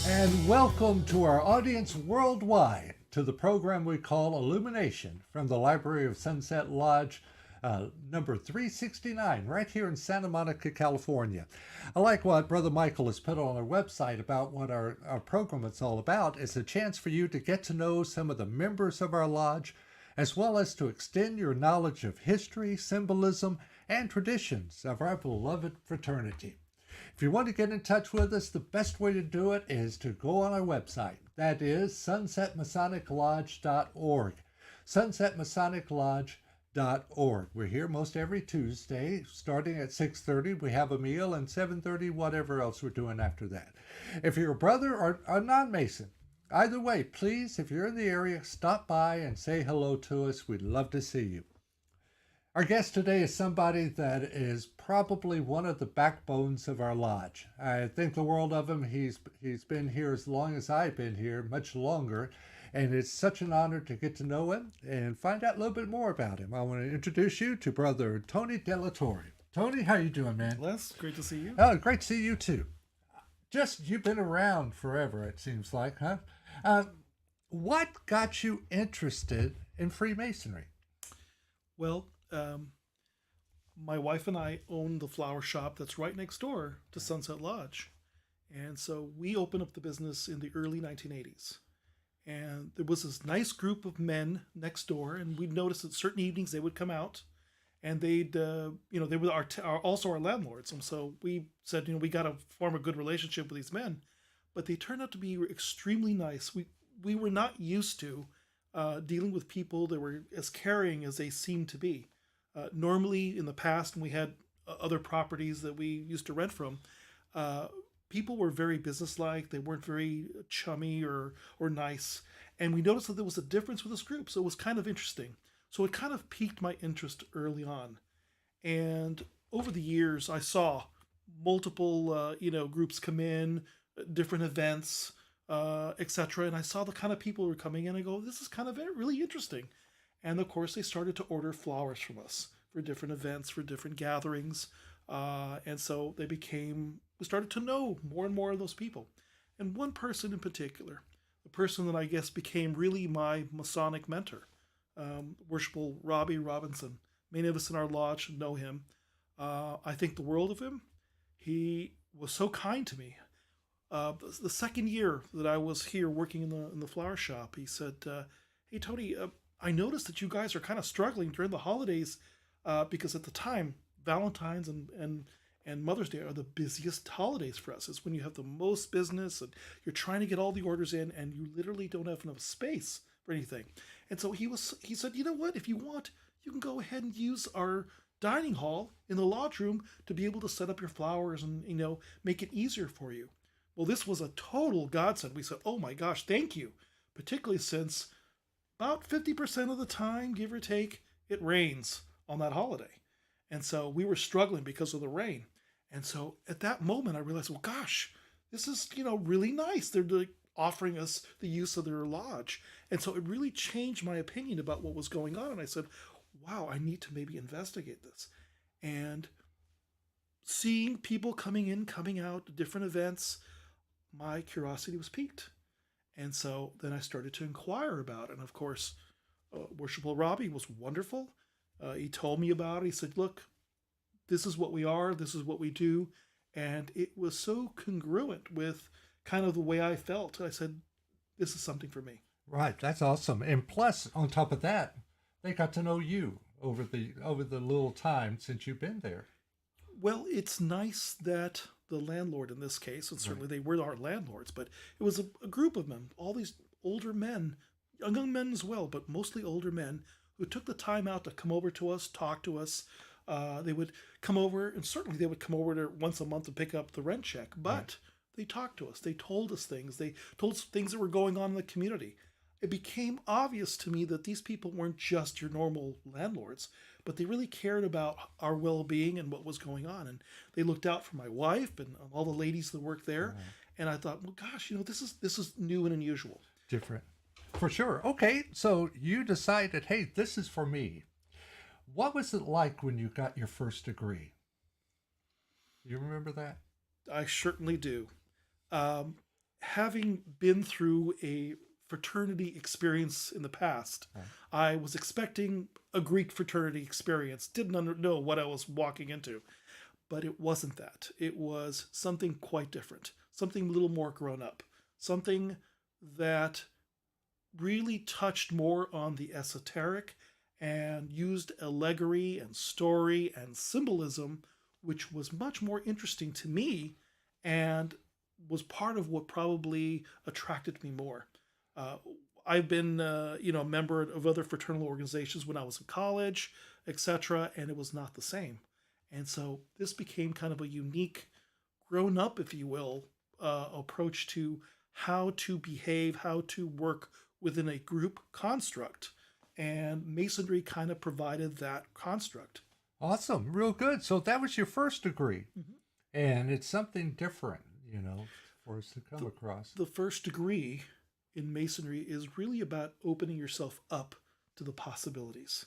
And welcome to our audience worldwide to the program we call Illumination from the Library of Sunset Lodge, number 369, right here in Santa Monica, California. I like what Brother Michael has put on our website about what our program is all about. It's a chance for you to get to know some of the members of our lodge, as well as to extend your knowledge of history, symbolism, and traditions of our beloved fraternity. If you want to get in touch with us, the best way to do it is to go on our website. That is sunsetmasoniclodge.org. Sunsetmasoniclodge.org. We're here most every Tuesday, starting at 6:30. We have a meal, and 7:30, whatever else we're doing after that. If you're a brother or a non-Mason, either way, please, if you're in the area, stop by and say hello to us. We'd love to see you. Our guest today is somebody that is probably one of the backbones of our lodge. I think the world of him. He's been here as long as I've been here, much longer, and it's such an honor to get to know him and find out a little bit more about him. I want to introduce you to Brother Tony Della Torre. Tony, how you doing, man? Les, great to see you. Oh, great to see you too. You've been around forever, it seems like, huh? What got you interested in Freemasonry? Well, my wife and I own the flower shop that's right next door to Sunset Lodge. And so we opened up the business in the early 1980s. And there was this nice group of men next door, and we'd noticed that certain evenings they would come out and they'd, they were also our landlords. And so we said, we got to form a good relationship with these men. But they turned out to be extremely nice. We were not used to dealing with people that were as caring as they seemed to be. Normally, in the past, when we had other properties that we used to rent from, people were very businesslike. They weren't very chummy or nice. And we noticed that there was a difference with this group. So it was kind of interesting. So it kind of piqued my interest early on. And over the years, I saw multiple, groups come in, different events, etc. And I saw the kind of people who were coming in. I go, this is kind of really interesting. And of course, they started to order flowers from us for different events, for different gatherings. And so we started to know more and more of those people. And one person in particular, the person that I guess became really my Masonic mentor, Worshipful Robbie Robinson. Many of us in our lodge know him. I think the world of him. He was so kind to me. The second year that I was here working in the flower shop, he said, "Hey Tony, I noticed that you guys are kind of struggling during the holidays because at the time Valentine's and Mother's Day are the busiest holidays for us. It's when you have the most business and you're trying to get all the orders in, and you literally don't have enough space for anything." And so he said, "You know what? If you want, you can go ahead and use our dining hall in the lodge room to be able to set up your flowers and make it easier for you." Well, this was a total godsend. We said, "Oh my gosh, thank you," particularly since about 50% of the time, give or take, it rains on that holiday. And so we were struggling because of the rain. And so at that moment, I realized, well, gosh, this is, really nice. They're offering us the use of their lodge. And so it really changed my opinion about what was going on. And I said, wow, I need to maybe investigate this. And seeing people coming in, coming out, different events, my curiosity was piqued. And so then I started to inquire about it. And of course, Worshipful Robbie was wonderful. He told me about it. He said, look, this is what we are. This is what we do. And it was so congruent with kind of the way I felt. I said, this is something for me. Right. That's awesome. And plus, on top of that, they got to know you over the little time since you've been there. Well, it's nice that the landlord in this case, and certainly they were our landlords, but it was a group of them, all these older men, young men as well, but mostly older men who took the time out to come over to us, talk to us. They would come over, and certainly they would come over to once a month to pick up the rent check, but they talked to us. They told us things. They told us things that were going on in the community. It became obvious to me that these people weren't just your normal landlords, but they really cared about our well-being and what was going on. And they looked out for my wife and all the ladies that worked there. And I thought, well, gosh, this is new and unusual. Different. For sure. Okay, so you decided, hey, this is for me. What was it like when you got your first degree? You remember that? I certainly do. having been through a fraternity experience in the past, Right. I was expecting a Greek fraternity experience. Didn't know what I was walking into, but it wasn't that. It was something quite different, something a little more grown up, something that really touched more on the esoteric and used allegory and story and symbolism, which was much more interesting to me and was part of what probably attracted me more. Uh, I've been, a member of other fraternal organizations when I was in college, etc., and it was not the same. And so this became kind of a unique, grown up, if you will, approach to how to behave, how to work within a group construct. And Masonry kind of provided that construct. Awesome. Real good. So that was your first degree. Mhm. And it's something different, for us to come across. The first degree in Masonry is really about opening yourself up to the possibilities.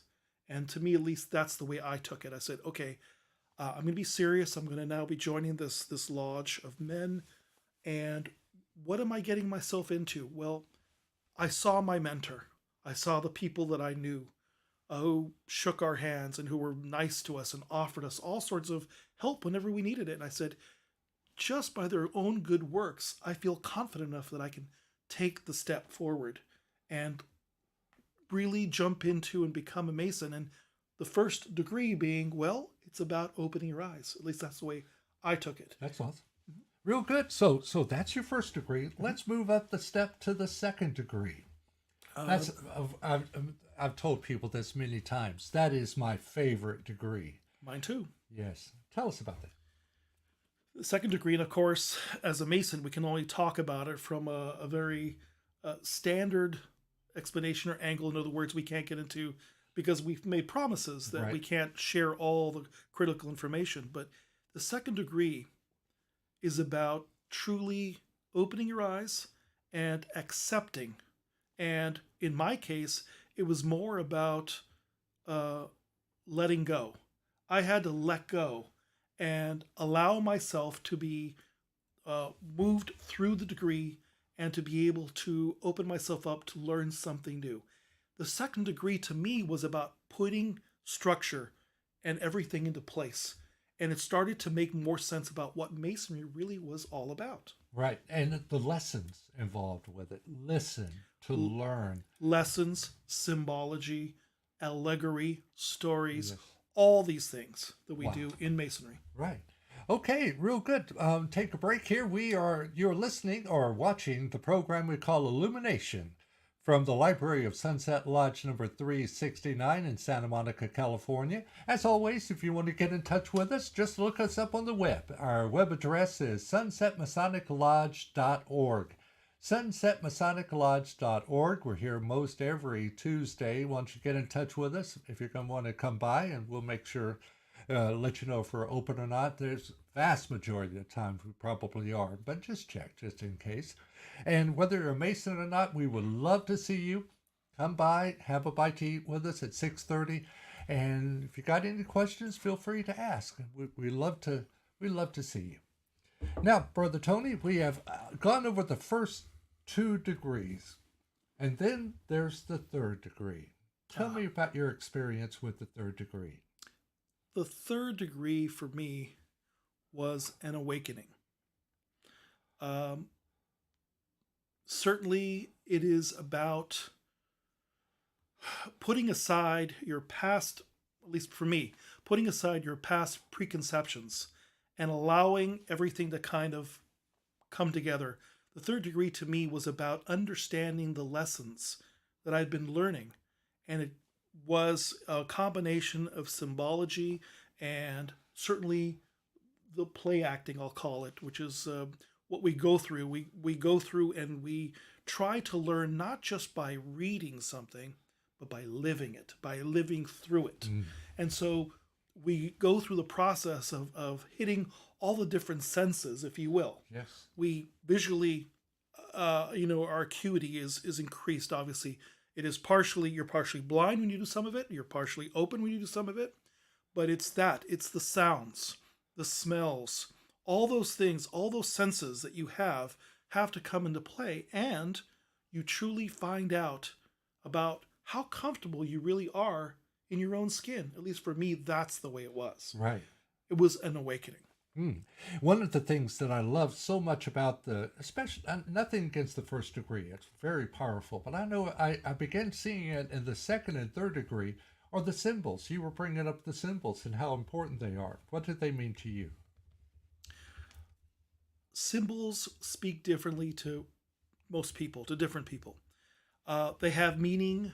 And to me, at least, that's the way I took it. I said, okay, I'm going to be serious. I'm going to now be joining this lodge of men. And what am I getting myself into? Well, I saw my mentor. I saw the people that I knew who shook our hands and who were nice to us and offered us all sorts of help whenever we needed it. And I said, just by their own good works, I feel confident enough that I can take the step forward and really jump into and become a Mason. And the first degree being, well, it's about opening your eyes. At least that's the way I took it. That's awesome. Real good. So that's your first degree. Let's move up the step to the second degree. That's I've told people this many times. That is my favorite degree. Mine too. Yes. Tell us about that. The second degree, and of course, as a Mason, we can only talk about it from a very standard explanation or angle. In other words, we can't get into because we've made promises that we can't share all the critical information. But the second degree is about truly opening your eyes and accepting. And in my case, it was more about letting go. I had to let go and allow myself to be moved through the degree and to be able to open myself up to learn something new. The second degree to me was about putting structure and everything into place. And it started to make more sense about what Masonry really was all about. Right. And the lessons involved with it. Listen to learn. Lessons, symbology, allegory, stories, Yes. all these things that we do in Masonry. Right. Okay, real good. Take a break here. You're listening or watching the program we call Illumination from the library of Sunset Lodge number 369 in Santa Monica, California. As always, if you want to get in touch with us, just look us up on the web. Our web address is sunsetmasoniclodge.org. sunsetmasoniclodge.org. We're here most every Tuesday. Why don't you get in touch with us if you're going to want to come by, and we'll make sure let you know if we're open or not. There's vast majority of the times we probably are, but just check just in case. And whether you're a Mason or not, we would love to see you. Come by, have a bite to eat with us at 6:30. And if you got any questions, feel free to ask. We love to see you. Now, Brother Tony, we have gone over the first 2 degrees, and then there's the third degree. Tell me about your experience with the third degree. The third degree for me was an awakening. Certainly, it is about putting aside your past, at least for me, putting aside your past preconceptions and allowing everything to kind of come together. The third degree to me was about understanding the lessons that I'd been learning. And it was a combination of symbology and certainly the play acting, I'll call it, which is what we go through. We go through and we try to learn not just by reading something, but by living it, by living through it. And so we go through the process of hitting all the different senses, if you will. Yes. We visually, our acuity is increased, obviously. You're partially blind when you do some of it, you're partially open when you do some of it, but it's the sounds, the smells, all those things, all those senses that you have have to come into play, and you truly find out about how comfortable you really are in your own skin. At least for me, that's the way it was. Right. It was an awakening. One of the things that I love so much about especially nothing against the first degree, it's very powerful, but I know I began seeing it in the second and third degree are the symbols. You were bringing up the symbols and how important they are. What did they mean to you? Symbols speak differently to most people, to different people. They have meaning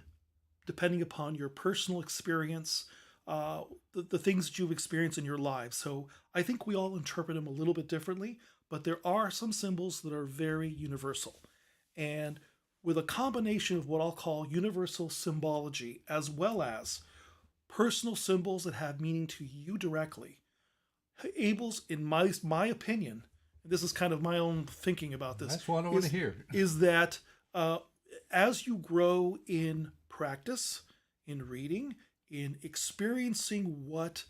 depending upon your personal experience, the things that you've experienced in your lives. So I think we all interpret them a little bit differently, but there are some symbols that are very universal. And with a combination of what I'll call universal symbology, as well as personal symbols that have meaning to you directly, Abel's, in my opinion, this is kind of my own thinking about this. That's what I want to hear. Is that as you grow in practice, in reading, in experiencing what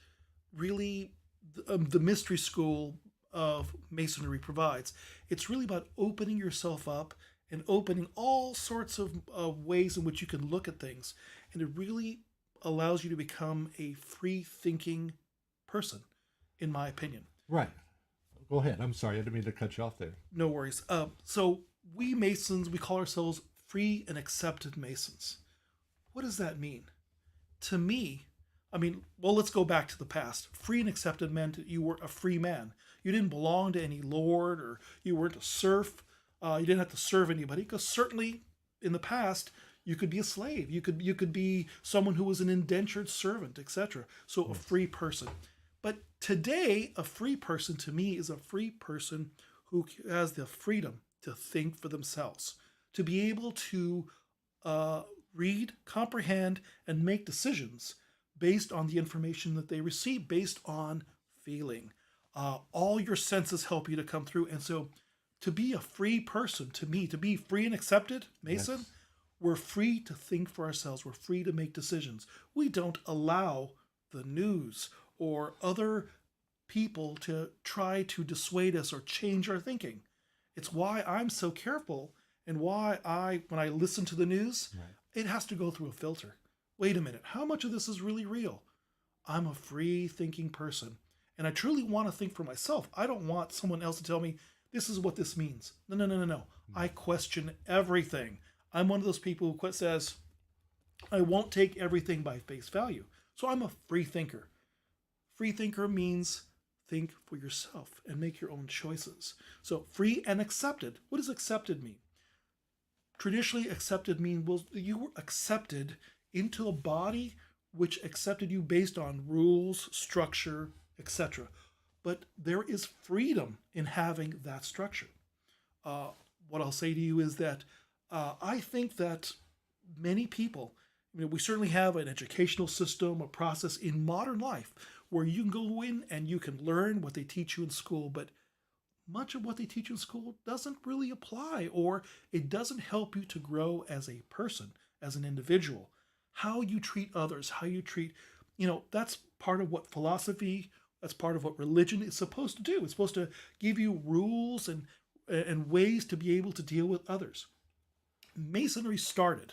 really the mystery school of Masonry provides, it's really about opening yourself up and opening all sorts of ways in which you can look at things. And it really allows you to become a free-thinking person, in my opinion. Right. Go ahead. I'm sorry. I didn't mean to cut you off there. No worries. So we Masons, we call ourselves free and accepted Masons. What does that mean? To me, well, let's go back to the past. Free and accepted meant you were a free man. You didn't belong to any lord, or you weren't a serf. You didn't have to serve anybody, because certainly in the past, you could be a slave. You could be someone who was an indentured servant, etc. So a free person. But today, a free person to me is a free person who has the freedom to think for themselves, to be able to read, comprehend, and make decisions based on the information that they receive, based on feeling. All your senses help you to come through. And so to be a free person, to me, to be free and accepted, Mason, yes, we're free to think for ourselves. We're free to make decisions. We don't allow the news or other people to try to dissuade us or change our thinking. It's why I'm so careful, and why when I listen to the news, right, it has to go through a filter. Wait a minute, how much of this is really real? I'm a free thinking person, and I truly want to think for myself. I don't want someone else to tell me this is what this means. No. I question everything. I'm one of those people who says, I won't take everything by face value. So I'm a free thinker. Free thinker means think for yourself and make your own choices. So free and accepted. What does accepted mean? Traditionally, accepted means you were accepted into a body which accepted you based on rules, structure, etc. But there is freedom in having that structure. What I'll say to you is that I think that many people, we certainly have an educational system, a process in modern life where you can go in and you can learn what they teach you in school, but much of what they teach you in school doesn't really apply, or it doesn't help you to grow as a person, as an individual. How you treat others, how you treat, that's part of what philosophy, that's part of what religion is supposed to do. It's supposed to give you rules and ways to be able to deal with others. Masonry started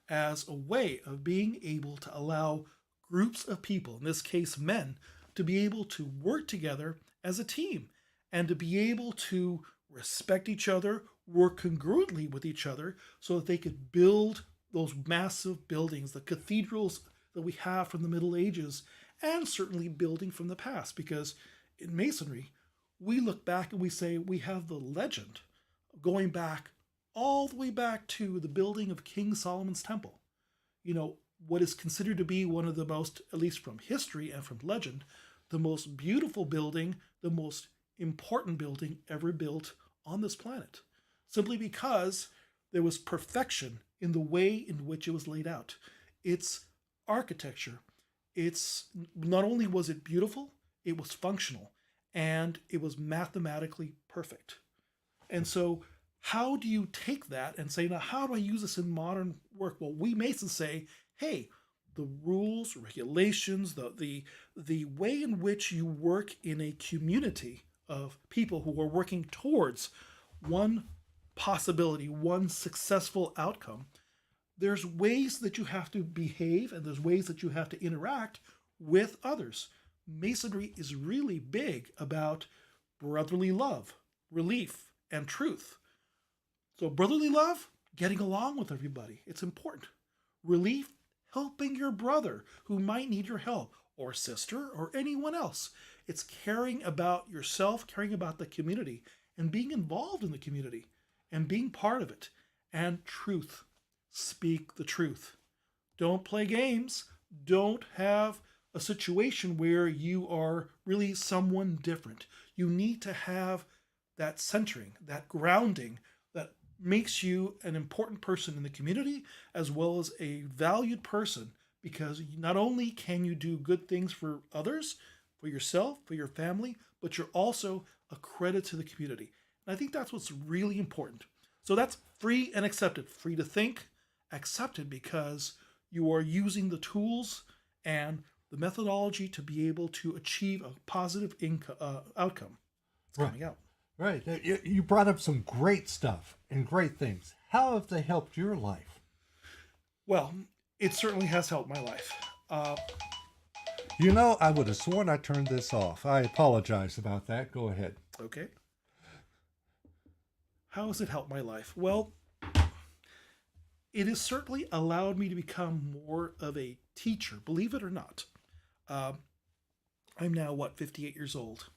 as a way of being able to allow groups of people, in this case men, to be able to work together as a team and to be able to respect each other, work congruently with each other so that they could build those massive buildings, the cathedrals that we have from the Middle Ages, and certainly building from the past. Because in Masonry, we look back and we say we have the legend going back all the way back to the building of King Solomon's Temple. What is considered to be one of the most, at least from history and from legend, the most beautiful building, the most important building ever built on this planet. Simply because there was perfection in the way in which it was laid out. Its architecture, not only was it beautiful, it was functional, and it was mathematically perfect. And so how do you take that and say, now, how do I use this in modern work? Well, we Masons say, hey, the rules, regulations, the way in which you work in a community of people who are working towards one possibility, one successful outcome, there's ways that you have to behave and there's ways that you have to interact with others. Masonry is really big about brotherly love, relief, and truth. So, brotherly love, getting along with everybody, it's important. Relief, helping your brother who might need your help, or sister, or anyone else. It's caring about yourself, caring about the community, and being involved in the community, and being part of it. And truth, speak the truth. Don't play games. Don't have a situation where you are really someone different. You need to have that centering, that grounding that makes you an important person in the community as well as a valued person, because not only can you do good things for others, for yourself, for your family, but you're also a credit to the community. And I think that's what's really important. So that's free and accepted. Free to think, accepted because you are using the tools and the methodology to be able to achieve a positive outcome. It's coming out. Right. You brought up some great stuff and great things. How have they helped your life? Well, it certainly has helped my life. You know, I would have sworn I turned this off. I apologize about that. Go ahead. Okay. How has it helped my life? Well, it has certainly allowed me to become more of a teacher, believe it or not. I'm now, 58 years old.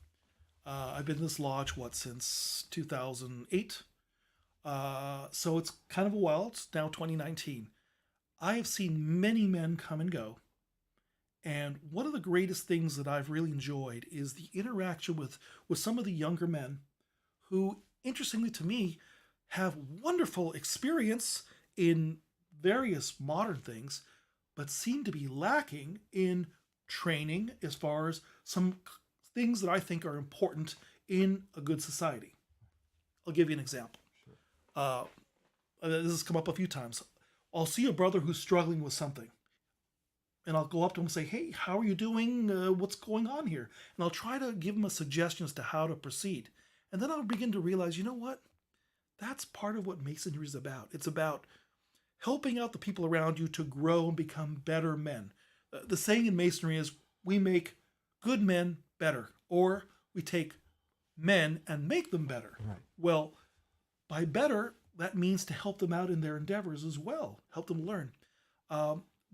I've been in this lodge, since 2008. So it's kind of a while. It's now 2019. I have seen many men come and go. And one of the greatest things that I've really enjoyed is the interaction with some of the younger men who, interestingly to me, have wonderful experience in various modern things, but seem to be lacking in training as far as some things that I think are important in a good society. I'll give you an example. Sure. This has come up a few times. I'll see a brother who's struggling with something, and I'll go up to him and say, "Hey, how are you doing? What's going on here?" And I'll try to give him a suggestion as to how to proceed. And then I'll begin to realize, you know what? That's part of what Masonry is about. It's about helping out the people around you to grow and become better men. The saying in Masonry is, we make good men better, or we take men and make them better. Right. Well, by better, that means to help them out in their endeavors as well, help them learn.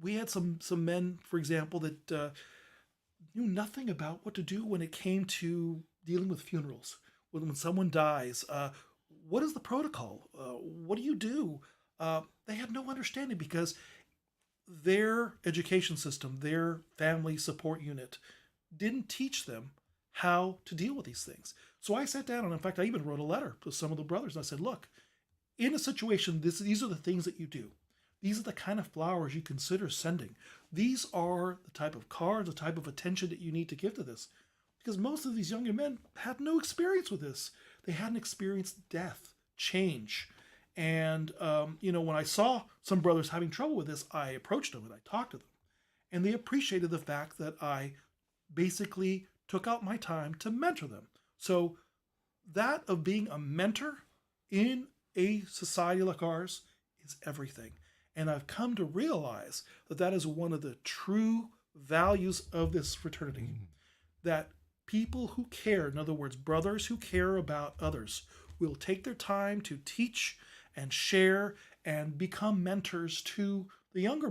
We had some men, for example, that knew nothing about what to do when it came to dealing with funerals. When someone dies, what is the protocol? What do you do? They had no understanding because their education system, their family support unit, didn't teach them how to deal with these things. So I sat down, and in fact, I even wrote a letter to some of the brothers. And I said, look, in a situation, these are the things that you do. These are the kind of flowers you consider sending. These are the type of cards, the type of attention that you need to give to this. Because most of these younger men had no experience with this. They hadn't experienced death, change. And, when I saw some brothers having trouble with this, I approached them and I talked to them. And they appreciated the fact that I basically took out my time to mentor them. So that of being a mentor in a society like ours is everything. And I've come to realize that that is one of the true values of this fraternity. Mm-hmm. That people who care, in other words, brothers who care about others, will take their time to teach and share and become mentors to the younger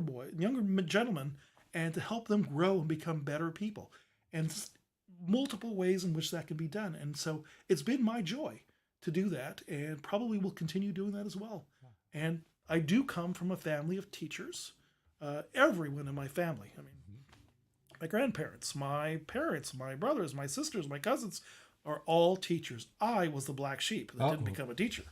gentlemen, and to help them grow and become better people. And multiple ways in which that can be done. And so it's been my joy to do that, and probably will continue doing that as well. And I do come from a family of teachers. Everyone in my family, my grandparents, my parents, my brothers, my sisters, my cousins are all teachers. I was the black sheep that didn't become a teacher.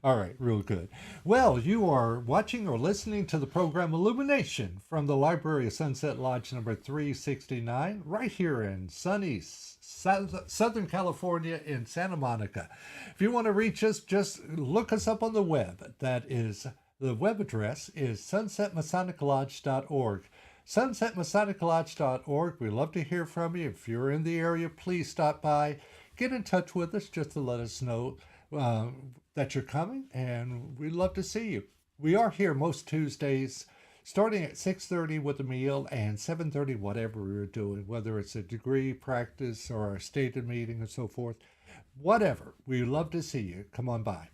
All right, real good. Well, you are watching or listening to the program Illumination from the Library of Sunset Lodge number 369, right here in sunny Southern California in Santa Monica. If you want to reach us, just look us up on the web. The web address is sunsetmasoniclodge.org. sunsetmasoniclodge.org. We'd love to hear from you. If you're in the area, please stop by. Get in touch with us just to let us know that you're coming, and we'd love to see you. We are here most Tuesdays, starting at 6:30 with a meal and 7:30 whatever we're doing, whether it's a degree practice or a stated meeting and so forth. Whatever, we love to see you. Come on by.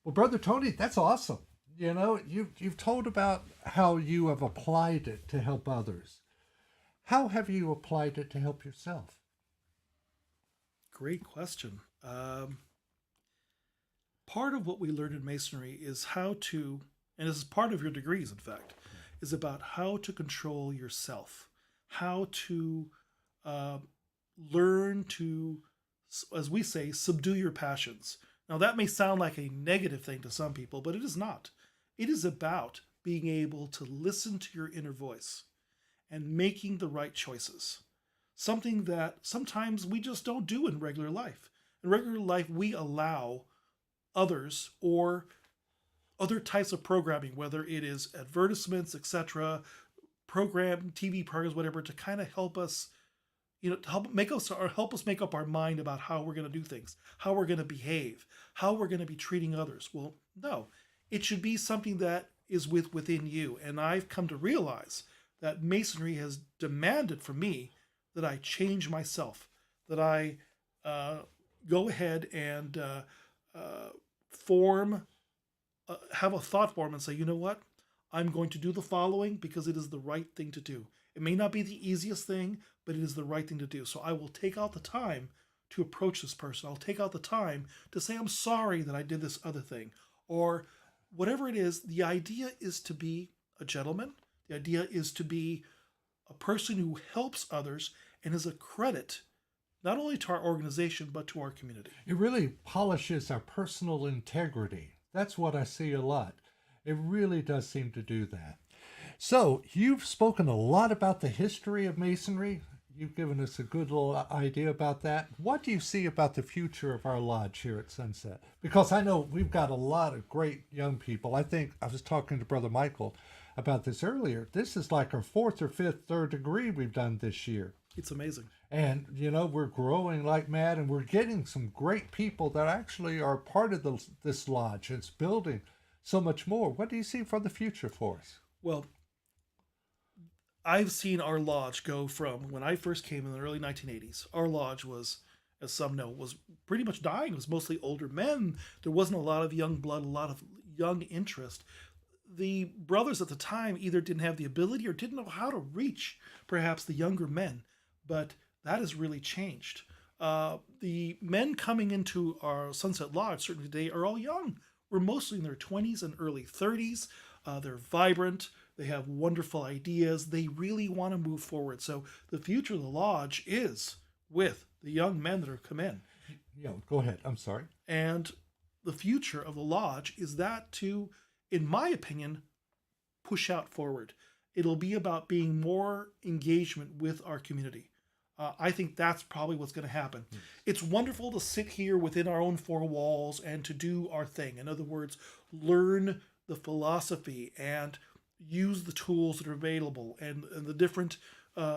Well, Brother Tony, that's awesome. You've told about how you have applied it to help others. How have you applied it to help yourself? Great question. Part of what we learn in Masonry is how to, and this is part of your degrees, in fact, is about how to control yourself, how to learn to, as we say, subdue your passions. Now, that may sound like a negative thing to some people, but it is not. It is about being able to listen to your inner voice and making the right choices. Something that sometimes we just don't do in regular life. In regular life, we allow others or other types of programming, whether it is advertisements, etc., TV programs, whatever, to kind of help us, to help us make up our mind about how we're going to do things, how we're going to behave, how we're going to be treating others. Well, no, it should be something that is within you. And I've come to realize that Masonry has demanded from me that I change myself, that I go ahead and have a thought form and say, you know what? I'm going to do the following because it is the right thing to do. It may not be the easiest thing, but it is the right thing to do. So I will take out the time to approach this person. I'll take out the time to say, I'm sorry that I did this other thing. Or whatever it is, the idea is to be a gentleman. The idea is to be a person who helps others and is a credit not only to our organization, but to our community. It really polishes our personal integrity. That's what I see a lot. It really does seem to do that. So you've spoken a lot about the history of Masonry. You've given us a good little idea about that. What do you see about the future of our lodge here at Sunset? Because I know we've got a lot of great young people. I think I was talking to Brother Michael about this earlier. This is like our fourth or fifth third degree we've done this year. It's amazing. And, we're growing like mad, and we're getting some great people that actually are part of this lodge. It's building so much more. What do you see for the future for us? Well, I've seen our lodge go from when I first came in the early 1980s. Our lodge was, as some know, was pretty much dying. It was mostly older men. There wasn't a lot of young blood, a lot of young interest. The brothers at the time either didn't have the ability or didn't know how to reach perhaps the younger men. But that has really changed. The men coming into our Sunset Lodge, certainly today, are all young. We're mostly in their 20s and early 30s. They're vibrant. They have wonderful ideas. They really want to move forward. So the future of the lodge is with the young men that are come in. Yeah, go ahead. I'm sorry. And the future of the lodge is that to, in my opinion, push out forward. It'll be about being more engagement with our community. I think that's probably what's going to happen. Yes. It's wonderful to sit here within our own four walls and to do our thing. In other words, learn the philosophy and use the tools that are available and the different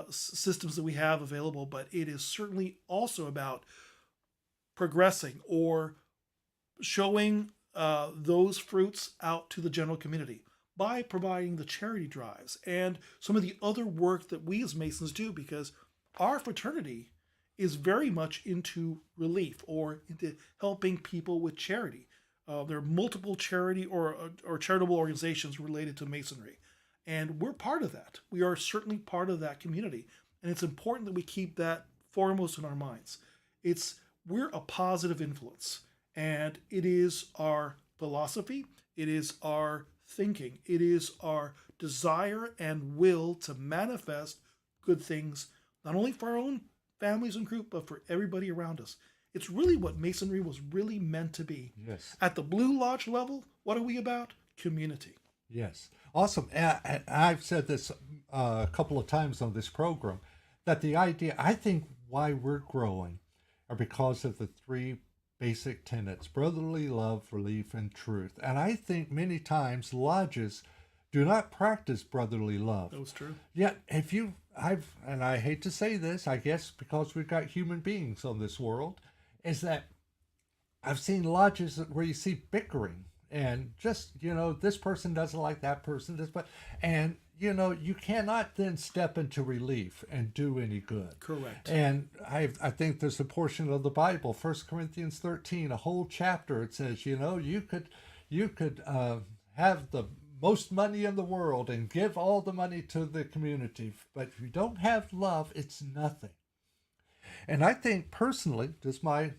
systems that we have available. But it is certainly also about progressing or showing those fruits out to the general community by providing the charity drives and some of the other work that we as Masons do, because our fraternity is very much into relief or into helping people with charity. There are multiple charity or charitable organizations related to Masonry, and we're part of that. We are certainly part of that community, and it's important that we keep that foremost in our minds. We're a positive influence, and it is our philosophy, it is our thinking, it is our desire and will to manifest good things, not only for our own families and group, but for everybody around us. It's really what Masonry was really meant to be. Yes. At the Blue Lodge level, what are we about? Community. Yes. Awesome. And I've said this a couple of times on this program, that the idea, I think why we're growing are because of the three basic tenets: brotherly love, relief, and truth. And I think many times lodges do not practice brotherly love. That's true. Yet, and I hate to say this, I guess because we've got human beings on this world, is that I've seen lodges where you see bickering and just, this person doesn't like that person, and you cannot then step into relief and do any good. Correct. And I think there's a portion of the Bible, 1 Corinthians 13, a whole chapter. It says, you could have the most money in the world and give all the money to the community, but if you don't have love, it's nothing. And I think personally, just my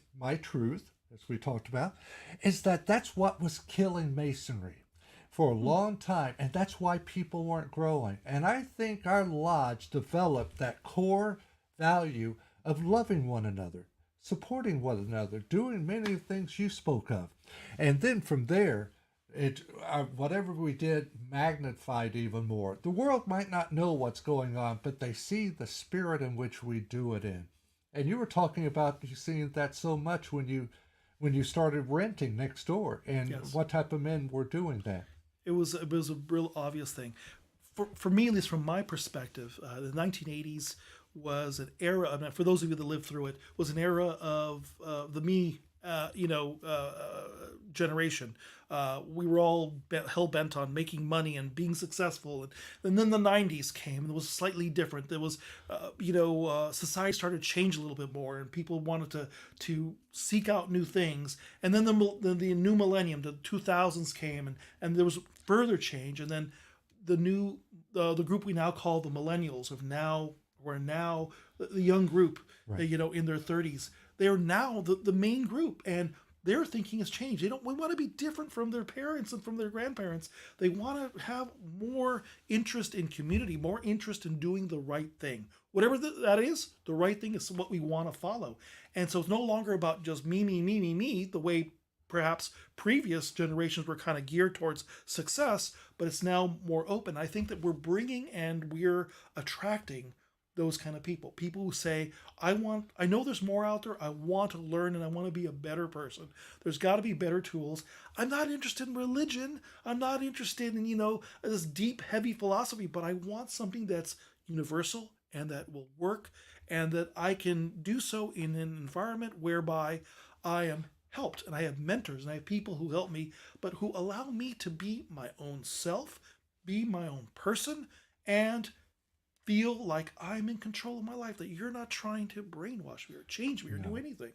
truth, as we talked about, is that that's what was killing Masonry for a long time, and that's why people weren't growing. And I think our lodge developed that core value of loving one another, supporting one another, doing many of the things you spoke of. And then from there, whatever we did magnified even more. The world might not know what's going on, but they see the spirit in which we do it in. And you were talking about you seeing that so much when you started renting next door, and Yes. what type of men were doing that. It was a real obvious thing. For me, at least from my perspective, the 1980s was an era. I mean, for those of you that lived through it, was an era of the me, generation. We were all hell bent on making money and being successful, and then the 90s came, and it was slightly different. There was, society started to change a little bit more, and people wanted to seek out new things. And then the new millennium, the 2000s came, and there was further change. And then the group we now call the millennials we're now the young group, Right. in their 30s. They are now the main group, and their thinking has changed. We want to be different from their parents and from their grandparents. They want to have more interest in community, more interest in doing the right thing. Whatever that is, the right thing is what we want to follow. And so it's no longer about just me, the way perhaps previous generations were kind of geared towards success, but it's now more open. I think that we're bringing and we're attracting those kind of people who say, I know there's more out there. I want to learn, and I want to be a better person. There's got to be better tools. I'm not interested in religion. I'm not interested in, this deep, heavy philosophy, but I want something that's universal and that will work, and that I can do so in an environment whereby I am helped, and I have mentors, and I have people who help me, but who allow me to be my own self, be my own person, and feel like I'm in control of my life, that you're not trying to brainwash me or change me or do anything.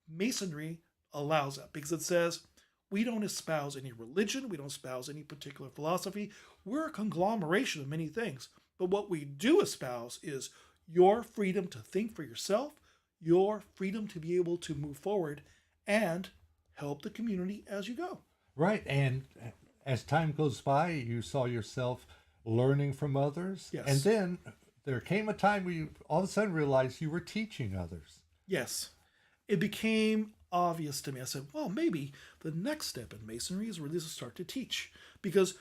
Masonry allows that, because it says we don't espouse any religion, we don't espouse any particular philosophy. We're a conglomeration of many things. But what we do espouse is your freedom to think for yourself, your freedom to be able to move forward and help the community as you go. Right. And as time goes by, you saw yourself learning from others. Yes. And then there came a time where you all of a sudden realized you were teaching others. Yes. It became obvious to me. I said, well, maybe the next step in Masonry is really to start to teach, because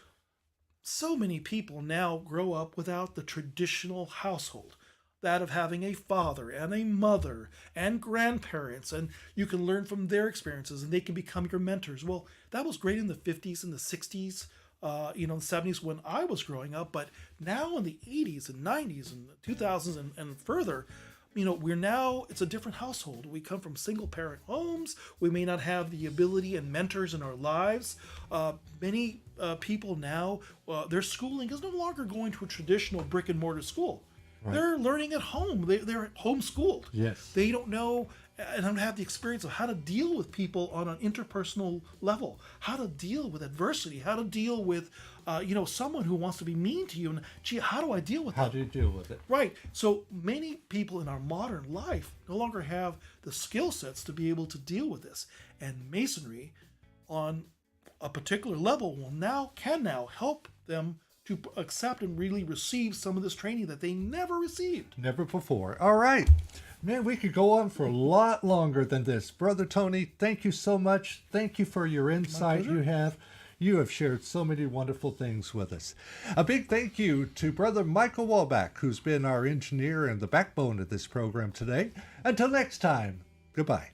so many people now grow up without the traditional household, that of having a father and a mother and grandparents, and you can learn from their experiences and they can become your mentors. Well, that was great in the 50s and the 60s, the 70s when I was growing up, but now in the 80s and 90s and the 2000s and further, it's a different household. We come from single parent homes. We may not have the ability and mentors in our lives. Many people now, their schooling is no longer going to a traditional brick and mortar school. Right. They're learning at home. They're homeschooled. Yes. They don't know and don't have the experience of how to deal with people on an interpersonal level, how to deal with adversity, how to deal with, someone who wants to be mean to you. And, how do I deal with that? How do you deal with it? Right. So many people in our modern life no longer have the skill sets to be able to deal with this. And Masonry, on a particular level, can now help them to accept and really receive some of this training that they never received. Never before. All right. Man, we could go on for a lot longer than this. Brother Tony, thank you so much. Thank you for your insight you have. You have shared so many wonderful things with us. A big thank you to Brother Michael Walbach, who's been our engineer and the backbone of this program today. Until next time, goodbye.